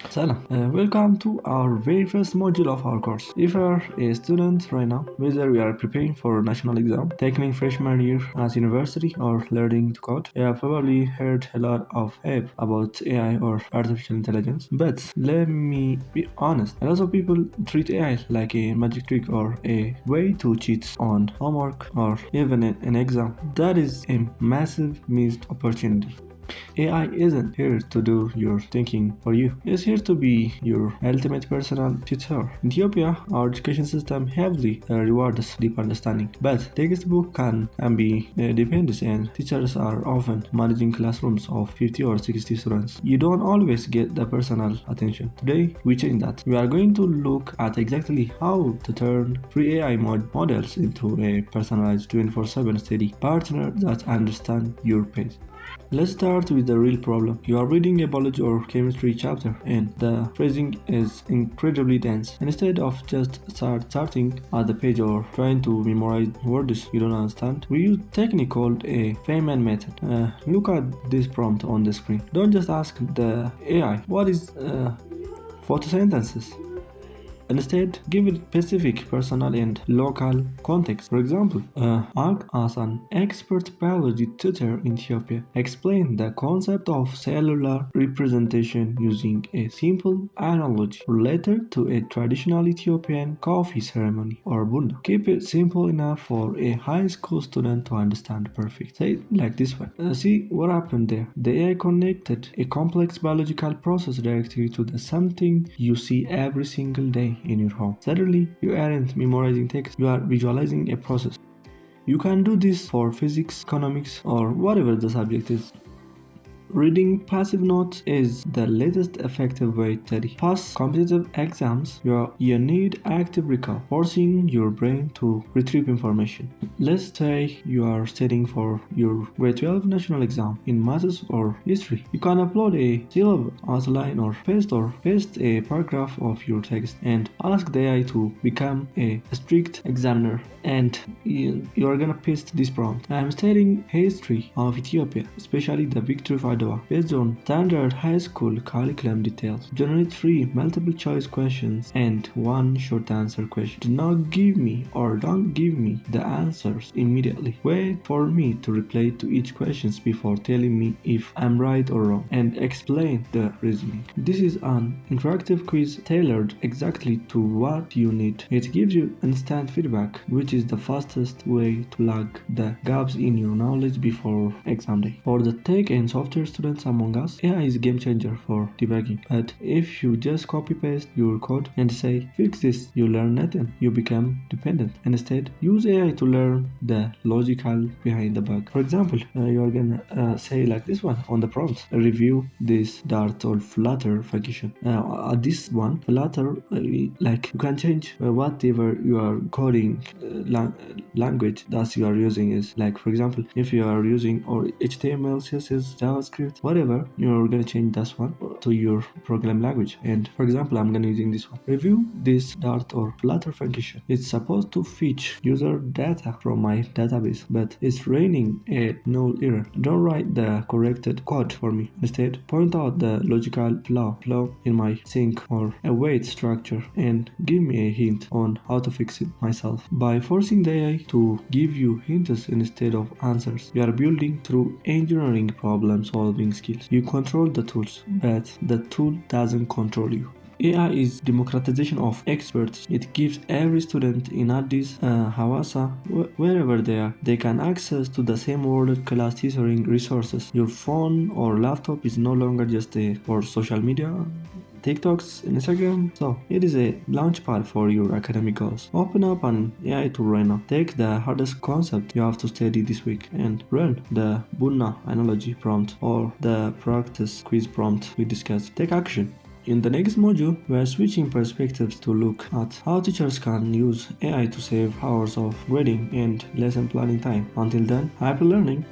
Salam, welcome to our very first module of our course. If you are a student right now, whether you are preparing for national exam, taking freshman year at university, or learning to code, you have probably heard a lot of hype about AI or artificial intelligence. But let me be honest, a lot of people treat AI like a magic trick or a way to cheat on homework or even an exam. That is a massive missed opportunity. AI isn't here to do your thinking for you. It's here to be your ultimate personal tutor. In Ethiopia, our education system heavily rewards deep understanding, but textbook can be dependent and teachers are often managing classrooms of 50 or 60 students. You don't always get the personal attention. Today, we change that. We are going to look at exactly how to turn free AI models into a personalized 24/7 steady partner that understands your pace. Let's start with the real problem. You are reading a biology or chemistry chapter and the phrasing is incredibly dense. Instead of just starting at the page or trying to memorize words you don't understand, we use a technique called a Feynman method. Look at this prompt on the screen. Don't just ask the AI, what is photosynthesis? Instead, give it specific personal and local context. For example, act as an expert biology tutor in Ethiopia. Explain the concept of cellular representation using a simple analogy related to a traditional Ethiopian coffee ceremony or Buna. Keep it simple enough for a high school student to understand perfect. Say it like this way. See what happened there. The AI connected a complex biological process directly to the something you see every single day in your home. Suddenly, you aren't memorizing text, you are visualizing a process. You can do this for physics, economics, or whatever the subject is. Reading passive notes is the latest effective way to study. Pass competitive exams, you need active recall, forcing your brain to retrieve information. Let's say you are studying for your grade 12 national exam in maths or history. You can upload a syllable outline or paste a paragraph of your text and ask the AI to become a strict examiner. And you are gonna paste this prompt. I am studying history of Ethiopia, especially the victory of based on standard high school curriculum details. Generate 3 multiple choice questions and 1 short answer question. Do not give me or don't give me the answers immediately. Wait for me to reply to each question before telling me if I'm right or wrong and explain the reasoning. This is an interactive quiz tailored exactly to what you need. It gives you instant feedback, which is the fastest way to plug the gaps in your knowledge before exam day. For the tech and software students among us, AI is a game changer for debugging. But if you just copy paste your code and say, fix this, you learn nothing. You become dependent. Instead, use AI to learn the logical behind the bug. For example, you are gonna say like this one on the prompt, review this Dart or Flutter function. This one, Flutter, like you can change whatever you are coding language that you are using is. Like for example, if you are using or HTML, CSS, JavaScript, whatever, you're gonna change that one to your program language. And for example, I'm gonna using this one. Review this Dart or Flutter function. It's supposed to fetch user data from my database, but it's raining a null error. Don't write the corrected code for me. Instead, point out the logical flaw in my sync or await structure and give me a hint on how to fix it myself. By forcing the AI to give you hints instead of answers, you are building through engineering problem solving skills. You control the tools, but the tool doesn't control you. AI is democratization of experts. It gives every student in Addis, Hawassa, wherever they are, they can access to the same world-class tutoring resources. Your phone or laptop is no longer just for social media, TikToks, Instagram. So it is a launchpad for your academic goals. Open up an AI tool right now. Take the hardest concept you have to study this week and run the Buna analogy prompt or the practice quiz prompt we discussed. Take action. In the next module, we are switching perspectives to look at how teachers can use AI to save hours of grading and lesson planning time. Until then, happy learning!